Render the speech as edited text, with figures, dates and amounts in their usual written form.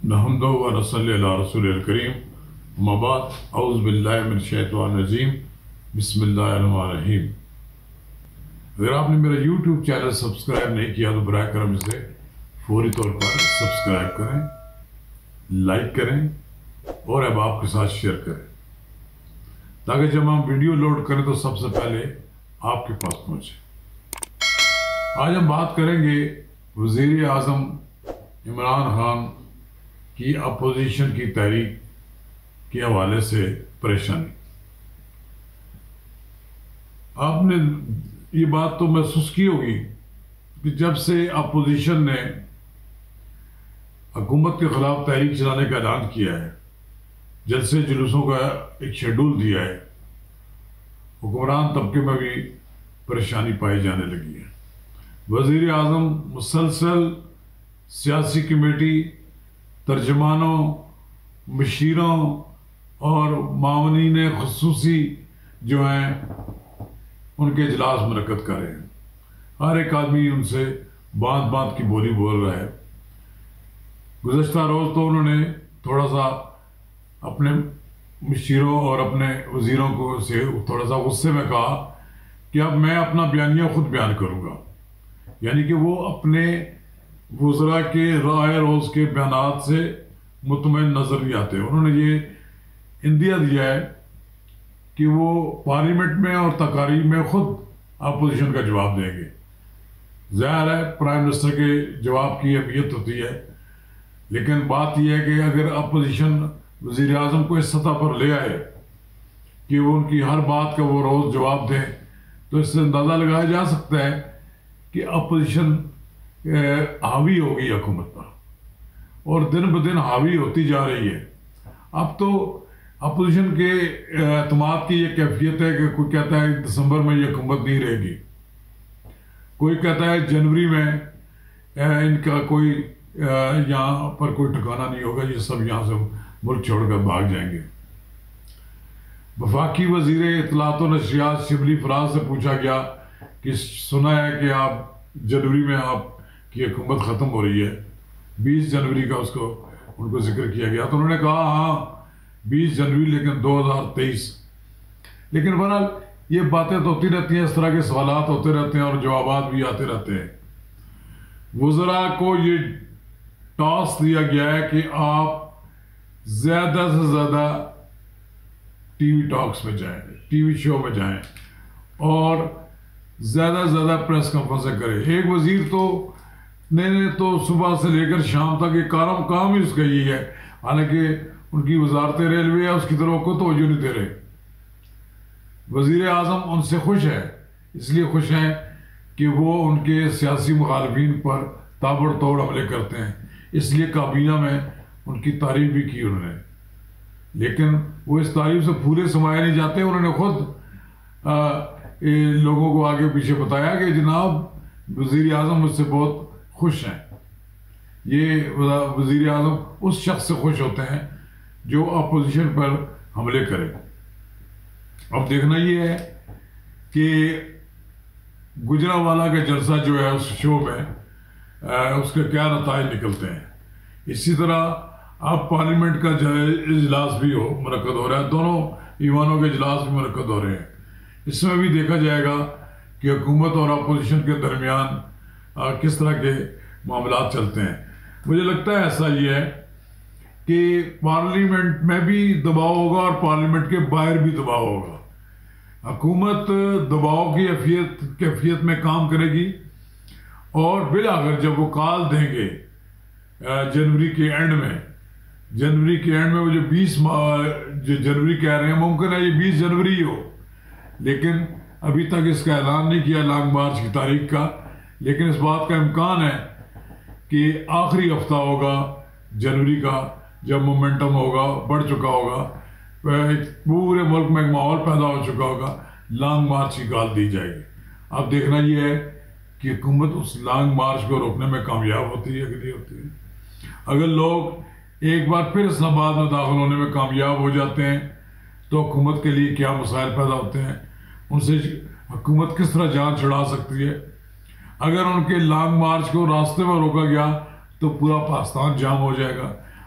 نحمدہ و نصلی علی رسول الکریم اما بعد اعوذ باللہ من الشیطان الرجیم بسم اللہ الرحمن الرحیم۔ اگر آپ نے میرا یوٹیوب چینل سبسکرائب نہیں کیا تو براہ کرم اسے فوری طور پر سبسکرائب کریں، لائک کریں اور احباب کے ساتھ شیئر کریں تاکہ جب ہم ویڈیو لوڈ کریں تو سب سے پہلے آپ کے پاس پہنچے۔ آج ہم بات کریں گے وزیر اعظم عمران خان کی اپوزیشن کی تحریک کے حوالے سے پریشانی۔ آپ نے یہ بات تو محسوس کی ہوگی کہ جب سے اپوزیشن نے حکومت کے خلاف تحریک چلانے کا اعلان کیا ہے، جلسے جلوسوں کا ایک شیڈول دیا ہے، حکمران طبقے میں بھی پریشانی پائی جانے لگی ہے۔ وزیر اعظم مسلسل سیاسی کمیٹی، ترجمانوں، مشیروں اور معاونین خصوصی جو ہیں ان کے اجلاس منعقد کر رہے ہیں۔ ہر ایک آدمی ان سے باندھ باندھ کی بولی بول رہا ہے۔ گزشتہ روز تو انہوں نے تھوڑا سا اپنے مشیروں اور اپنے وزیروں کو سے تھوڑا سا غصے میں کہا کہ اب میں اپنا بیانیہ خود بیان کروں گا، یعنی کہ وہ اپنے وزراء کے رائے روز کے بیانات سے مطمئن نظر نہیں آتے۔ انہوں نے یہ اندیا دیا ہے کہ وہ پارلیمنٹ میں اور تقاریر میں خود اپوزیشن کا جواب دیں گے۔ ظاہر ہے پرائم منسٹر کے جواب کی اہمیت ہوتی ہے، لیکن بات یہ ہے کہ اگر اپوزیشن وزیر اعظم کو اس سطح پر لے آئے کہ وہ ان کی ہر بات کا وہ روز جواب دیں تو اس سے اندازہ لگایا جا سکتا ہے کہ اپوزیشن حاوی ہوگی حکومت پر، اور دن بدن حاوی ہوتی جا رہی ہے۔ اب تو اپوزیشن کے اعتماد کی یہ کیفیت ہے کہ کوئی کہتا ہے دسمبر میں یہ حکومت نہیں رہے گی، کوئی کہتا ہے جنوری میں ان کا کوئی یہاں پر کوئی ٹھکانہ نہیں ہوگا، یہ سب یہاں سے ملک چھوڑ کر بھاگ جائیں گے۔ وفاقی وزیر اطلاعات و نشریات شبلی فراز سے پوچھا گیا کہ سنا ہے کہ آپ جنوری میں آپ کی حکومت ختم ہو رہی ہے، 20 جنوری کا ان کو ذکر کیا گیا، تو انہوں نے کہا ہاں 20 جنوری لیکن 2023۔ لیکن بہرحال یہ باتیں تو ہوتی رہتی ہیں، اس طرح کے سوالات ہوتے رہتے ہیں اور جوابات بھی آتے رہتے ہیں۔ وزراء کو یہ ٹاسک دیا گیا ہے کہ آپ زیادہ سے زیادہ ٹی وی ٹاکس میں جائیں، ٹی وی شو میں جائیں اور زیادہ سے زیادہ پریس کانفرنسیں کریں۔ ایک وزیر نے تو صبح سے لے کر شام تک یہ کام ہی اس کا یہی ہے، حالانکہ ان کی وزارت ریلوے ہے اس کی طرف کوئی توجہ نہیں دے رہے۔ وزیر اعظم ان سے خوش ہے، اس لیے خوش ہیں کہ وہ ان کے سیاسی مخالفین پر تابڑ توڑ حملے کرتے ہیں، اس لیے کابینہ میں ان کی تعریف بھی کی انہوں نے، لیکن وہ اس تعریف سے پورے سمائے نہیں جاتے۔ انہوں نے خود لوگوں کو آگے پیچھے بتایا کہ جناب وزیر اعظم مجھ سے بہت خوش ہیں۔ یہ وزیر اعظم اس شخص سے خوش ہوتے ہیں جو اپوزیشن پر حملے کرے۔ اب دیکھنا یہ ہے کہ گجرانوالہ کا جلسہ جو ہے اس شو میں اس کے کیا نتائج نکلتے ہیں۔ اسی طرح اب پارلیمنٹ کا اجلاس بھی منعقد ہو رہا ہے، دونوں ایوانوں کے اجلاس بھی منعقد ہو رہے ہیں۔ اس میں بھی دیکھا جائے گا کہ حکومت اور اپوزیشن کے درمیان کس طرح کے معاملات چلتے ہیں۔ مجھے لگتا ہے ایسا یہ ہے کہ پارلیمنٹ میں بھی دباؤ ہوگا اور پارلیمنٹ کے باہر بھی دباؤ ہوگا۔ حکومت دباؤ کی کیفیت میں کام کرے گی اور بالآخر جب وہ کال دیں گے جنوری کے اینڈ میں وہ جو 20 جنوری کہہ رہے ہیں، ممکن ہے یہ 20 جنوری ہی ہو، لیکن ابھی تک اس کا اعلان نہیں کیا لانگ مارچ کی تاریخ کا، لیکن اس بات کا امکان ہے کہ آخری ہفتہ ہوگا جنوری کا، جب مومنٹم ہوگا، بڑھ چکا ہوگا، پورے ملک میں ایک ماحول پیدا ہو چکا ہوگا، لانگ مارچ کی کال دی جائے گی۔ اب دیکھنا یہ ہے کہ حکومت اس لانگ مارچ کو روکنے میں کامیاب ہوتی ہے کہ نہیں ہوتی ہے۔ اگر لوگ ایک بار پھر اسلام آباد میں داخل ہونے میں کامیاب ہو جاتے ہیں تو حکومت کے لیے کیا مسائل پیدا ہوتے ہیں، ان سے حکومت کس طرح جان چھڑا سکتی ہے۔ اگر ان کے لانگ مارچ کو راستے میں روکا گیا تو پورا پاکستان جام ہو جائے گا۔